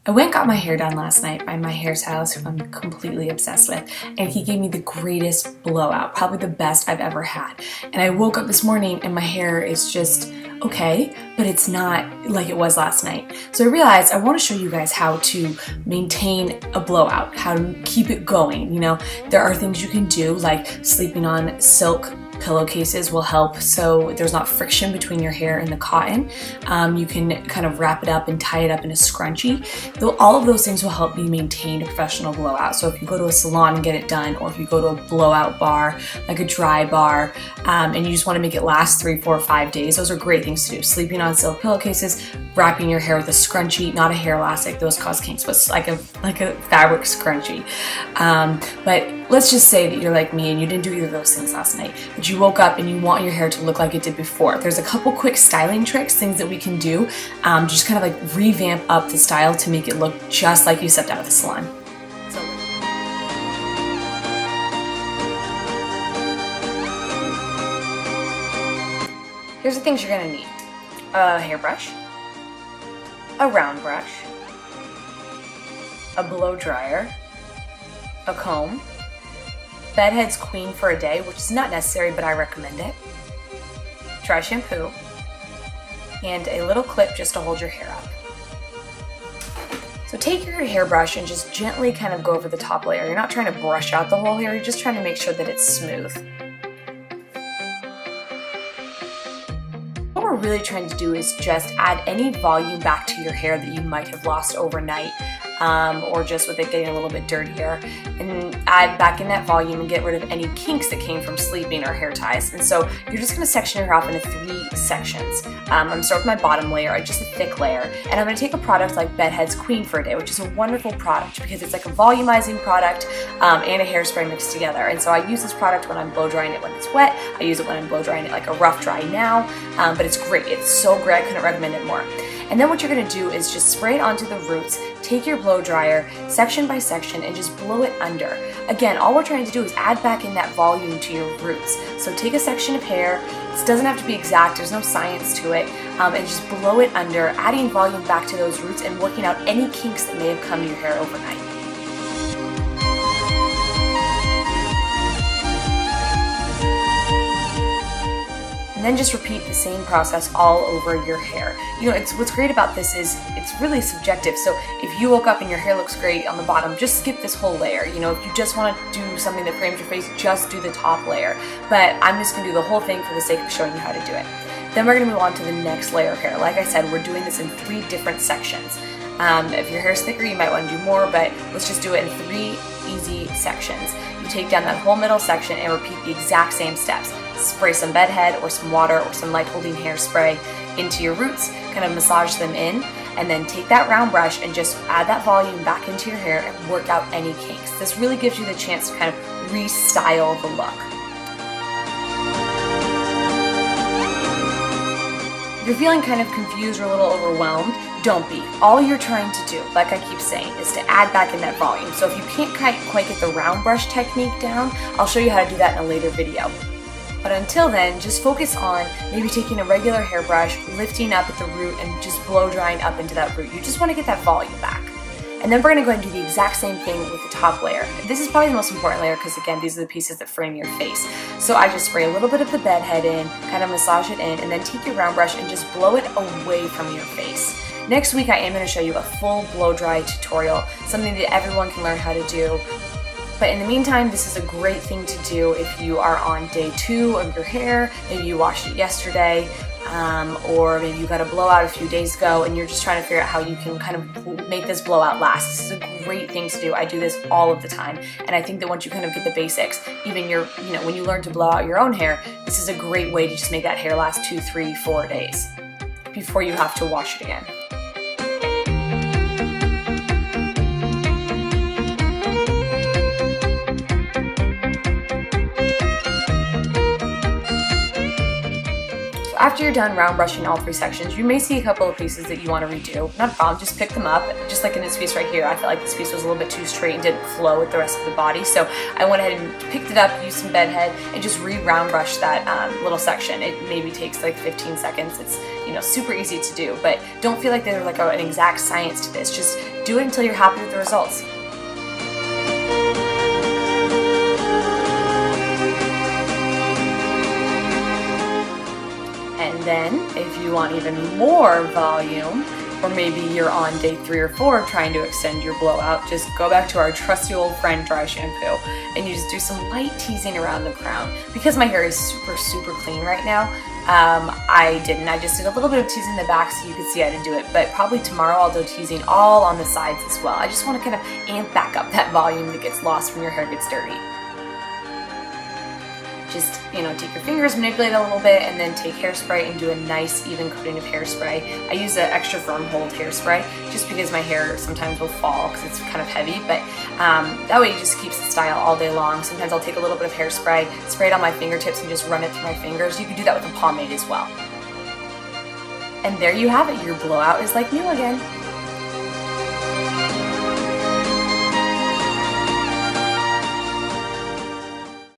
I went and got my hair done last night by my hairstylist, who I'm completely obsessed with, and he gave me the greatest blowout, probably the best I've ever had. And I woke up this morning and my hair is just okay, but it's not like it was last night. So I realized I want to show you guys how to maintain a blowout, how to keep it going. You know, there are things you can do, like sleeping on silk pillowcases will help so there's not friction between your hair and the cotton. You can kind of wrap it up and tie it up in a scrunchie. All of those things will help me maintain a professional blowout. So if you go to a salon and get it done, or if you go to a blowout bar, like a dry bar, and you just want to make it last 3, 4, 5 days, those are great things to do. Sleeping on silk pillowcases, wrapping your hair with a scrunchie, not a hair elastic, those cause kinks, but like a fabric scrunchie. But let's just say that you're like me and you didn't do either of those things last night, but you woke up and you want your hair to look like it did before. There's a couple quick styling tricks, things that we can do, just kind of like revamp up the style to make it look just like you stepped out of the salon. Here's the things you're gonna need: a hairbrush, a round brush, a blow dryer, a comb, Bedhead's Queen for a day, which is not necessary, but I recommend it, dry shampoo, and a little clip just to hold your hair up. So take your hairbrush and just gently kind of go over the top layer. You're not trying to brush out the whole hair, you're just trying to make sure that it's smooth. What we're really trying to do is just add any volume back to your hair that you might have lost overnight, or just with it getting a little bit dirtier, and add back in that volume and get rid of any kinks that came from sleeping or hair ties. And so you're just going to section your hair off into 3 sections. I'm going to start with my bottom layer, just a thick layer, and I'm going to take a product like Bedhead's Queen for a day, which is a wonderful product because it's like a volumizing product and a hairspray mixed together. And so I use this product when I'm blow drying it when it's wet. I use it when I'm blow drying it like a rough dry now, but it's great. It's so great. I couldn't recommend it more. And then what you're going to do is just spray it onto the roots, take your blow dryer section by section and just blow it under. Again, all we're trying to do is add back in that volume to your roots. So take a section of hair, it doesn't have to be exact, there's no science to it, and just blow it under, adding volume back to those roots and working out any kinks that may have come to your hair overnight. And then just repeat the same process all over your hair. You know, what's great about this is it's really subjective. So if you woke up and your hair looks great on the bottom, just skip this whole layer. You know, if you just want to do something that frames your face, just do the top layer. But I'm just going to do the whole thing for the sake of showing you how to do it. Then we're going to move on to the next layer of hair. Like I said, we're doing this in 3 different sections. If your hair is thicker, you might want to do more, but let's just do it in 3 easy sections. You take down that whole middle section and repeat the exact same steps. Spray some bedhead or some water or some light holding hairspray into your roots, kind of massage them in, and then take that round brush and just add that volume back into your hair and work out any kinks. This really gives you the chance to kind of restyle the look. If you're feeling kind of confused or a little overwhelmed, don't be. All you're trying to do, like I keep saying, is to add back in that volume. So if you can't quite get the round brush technique down, I'll show you how to do that in a later video. But until then, just focus on maybe taking a regular hairbrush, lifting up at the root, and just blow drying up into that root. You just want to get that volume back. And then we're going to go ahead and do the exact same thing with the top layer. This is probably the most important layer because, again, these are the pieces that frame your face. So I just spray a little bit of the bedhead in, kind of massage it in, and then take your round brush and just blow it away from your face. Next week, I am going to show you a full blow dry tutorial, something that everyone can learn how to do. But in the meantime, this is a great thing to do if you are on day 2 of your hair, maybe you washed it yesterday, or maybe you got a blowout a few days ago and you're just trying to figure out how you can kind of make this blowout last. This is a great thing to do. I do this all of the time, and I think that once you kind of get the basics, even when you learn to blow out your own hair, this is a great way to just make that hair last 2, 3, 4 days before you have to wash it again. After you're done round brushing all 3 sections, you may see a couple of pieces that you want to redo. Not a problem, just pick them up. Just like in this piece right here, I felt like this piece was a little bit too straight and didn't flow with the rest of the body. So I went ahead and picked it up, used some bed head, and just re-round brush that little section. It maybe takes like 15 seconds. It's, you know, super easy to do, but don't feel like there's like an exact science to this. Just do it until you're happy with the results. And then, if you want even more volume, or maybe you're on day 3 or 4 trying to extend your blowout, just go back to our trusty old friend dry shampoo, and you just do some light teasing around the crown. Because my hair is super clean right now, I just did a little bit of teasing the back so you could see how to do it, but probably tomorrow I'll do teasing all on the sides as well. I just want to kind of amp back up that volume that gets lost when your hair gets dirty. Just, you know, take your fingers, manipulate it a little bit, and then take hairspray and do a nice even coating of hairspray. I use an extra firm hold hairspray just because my hair sometimes will fall because it's kind of heavy, but that way it just keeps the style all day long. Sometimes I'll take a little bit of hairspray, spray it on my fingertips, and just run it through my fingers. You can do that with a pomade as well. And there you have it, your blowout is like new again.